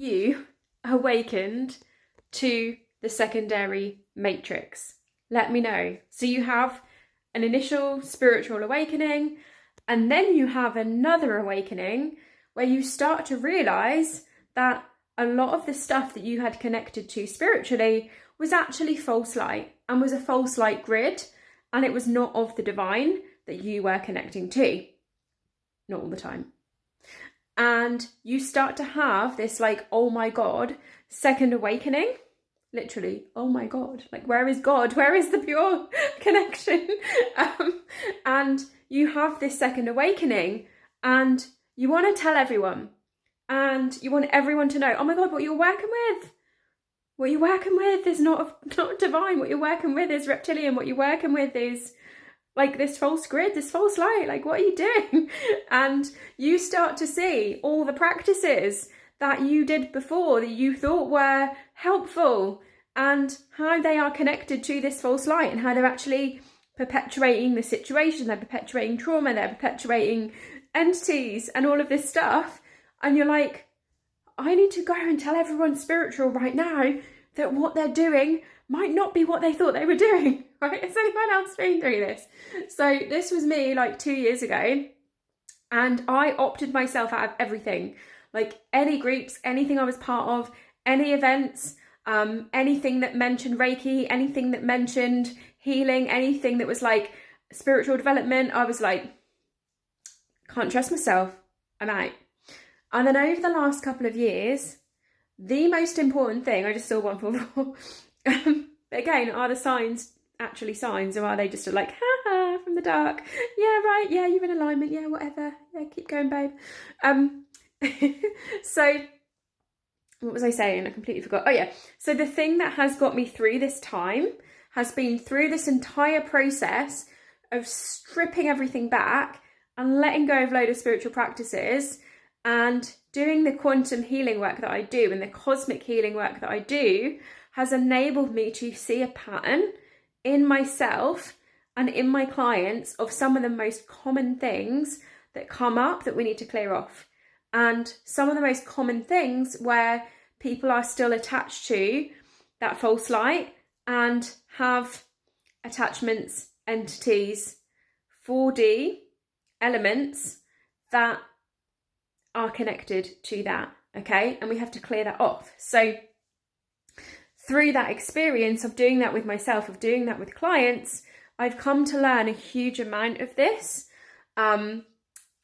you awakened to the secondary matrix? Let me know. So you have an initial spiritual awakening, and then you have another awakening where you start to realize that a lot of the stuff that you had connected to spiritually was actually false light and was a false light grid, and it was not of the divine that you were connecting to. Not all the time. And you start to have this like, oh my God, second awakening. Literally, oh my God, like where is God? Where is the pure connection? And you have this second awakening and you want to tell everyone, and you want everyone to know, oh my God, what you're working with is not divine. What you're working with is reptilian. What you're working with is like this false grid, this false light. Like, what are you doing? And you start to see all the practices that you did before that you thought were helpful, and how they are connected to this false light, and how they're actually perpetuating the situation, they're perpetuating trauma, they're perpetuating entities and all of this stuff. And you're like, I need to go and tell everyone spiritual right now that what they're doing might not be what they thought they were doing, right? Has anyone else been through this? So this was me like 2 years ago, and I opted myself out of everything. Like any groups, anything I was part of, any events, anything that mentioned Reiki, anything that mentioned healing, anything that was like spiritual development, I was like, can't trust myself, I'm out. And then over the last couple of years, the most important thing, I just saw one for again, are the signs actually signs, or are they just like, ha from the dark? Yeah, right, yeah, you're in alignment, yeah, whatever, yeah, keep going, babe. So what was I saying? I completely forgot. Oh yeah, so the thing that has got me through this time has been through this entire process of stripping everything back and letting go of a load of spiritual practices and doing the quantum healing work that I do and the cosmic healing work that I do has enabled me to see a pattern in myself and in my clients of some of the most common things that come up that we need to clear off. And some of the most common things where people are still attached to that false light and have attachments, entities, 4D elements that are connected to that, okay? And we have to clear that off. So through that experience of doing that with myself, of doing that with clients, I've come to learn a huge amount of this,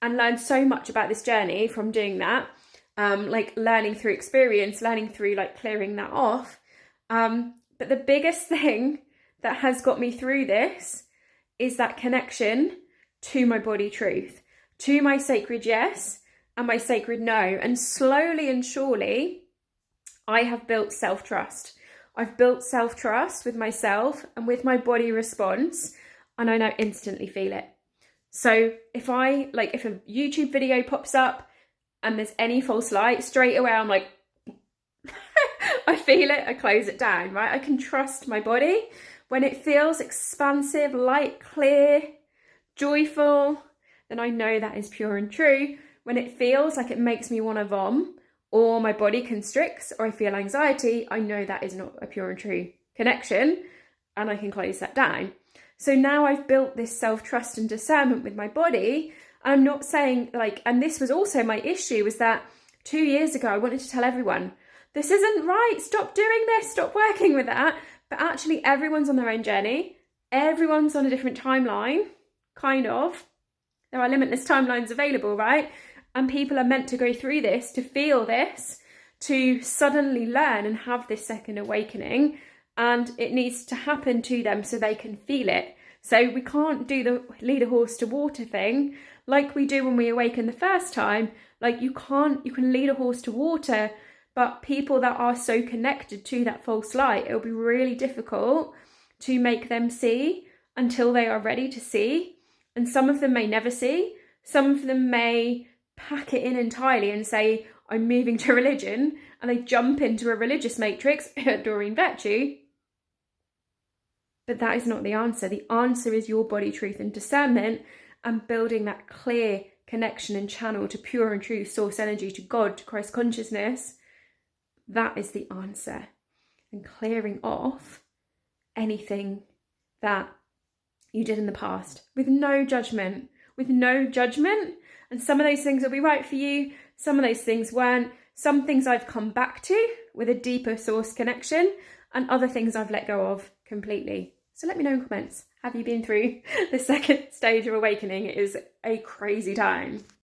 and learned so much about this journey from doing that, like learning through experience, learning through like clearing that off. But the biggest thing that has got me through this is that connection to my body truth, to my sacred yes and my sacred no. And slowly and surely, I have built self-trust. I've built self-trust with myself and with my body response, and I now instantly feel it. So if a YouTube video pops up and there's any false light, straight away I'm like, I feel it, I close it down, right? I can trust my body. When it feels expansive, light, clear, joyful, then I know that is pure and true. When it feels like it makes me want to vom, or my body constricts, or I feel anxiety, I know that is not a pure and true connection, and I can close that down. So now I've built this self-trust and discernment with my body. I'm not saying like, and this was also my issue, was that 2 years ago, I wanted to tell everyone, this isn't right, stop doing this, stop working with that. But actually everyone's on their own journey. Everyone's on a different timeline, kind of. There are limitless timelines available, right? And people are meant to go through this, to feel this, to suddenly learn and have this second awakening. And it needs to happen to them so they can feel it. So we can't do the lead a horse to water thing like we do when we awaken the first time. Like you can lead a horse to water, but people that are so connected to that false light, it'll be really difficult to make them see until they are ready to see. And some of them may never see. Some of them may pack it in entirely and say, I'm moving to religion, and they jump into a religious matrix, Doreen Virtue. But that is not the answer. The answer is your body truth and discernment, and building that clear connection and channel to pure and true source energy, to God, to Christ consciousness, That is the answer. And clearing off anything that you did in the past with no judgment, And some of those things will be right for you. Some of those things weren't. Some things I've come back to with a deeper source connection, and other things I've let go of completely. So let me know in comments. Have you been through the second stage of awakening? It is a crazy time.